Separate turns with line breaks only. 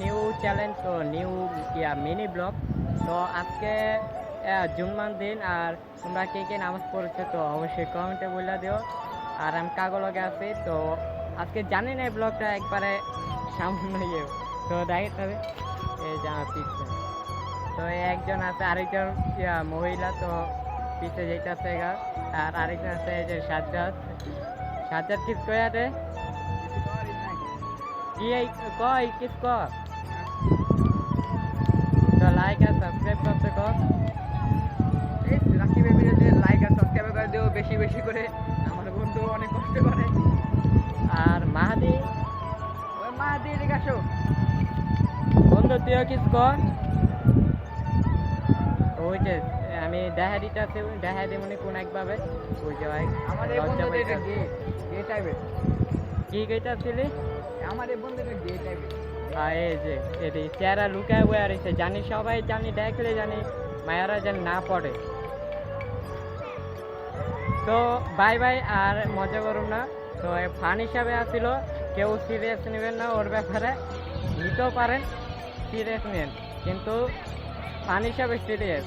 New challenge তো new mini blog. তো আজকে জুম্মার দিন আর তোমরা কে কে নামাজ পড়েছো তো অবশ্যই কমেন্টে বলে দিও। আর আমি কাগলগে আছি তো আজকে জানি না এই ব্লগটা একবারে সামান্য তো দেখতে হবে এই যে আমার পিছনে তো একজন আছে আরেকজন মহিলা তো পিছে যেতেছে গা। আর আরেকজন আছে এই যে সাজ্জাদ। সাজ্জাদ কিস কয়া রে কি কয় কিস ক তো লাইক আর সাবস্ক্রাইব করতে কর।
এই রাকিবের ভিডিওতে লাইক আর সাবস্ক্রাইব করে দিও বেশি বেশি করে। আমার বন্ধু অনেক কষ্ট করে।
আর মাহাদি
ওই মা দিয়ে দিকে আসো।
বন্ধু তুইও কিস কর। ওই যে আমি দেখা দিতে আছি দেখা দিই মানে কোন একভাবে ওই যে ভাই
আমার এই বন্ধুটা এটা গে গে টাইপের।
কি কইতাছিলি?
আমার এই বন্ধুটা গে টাইপের।
এই যে এটি চেহারা লুকায় বয়ে রয়েছে জানি সবাই জানি দেখলে জানি মায়ারা যেন না পড়ে। তো বাই বাই আর মজা করুন না। তো ফান হিসাবে আসছিল কেউ সিরিয়াস নেবেন না ওর ব্যাপারে নিতেও পারেন সিরিয়াস নেন কিন্তু ফান হিসাবে সিরিয়াস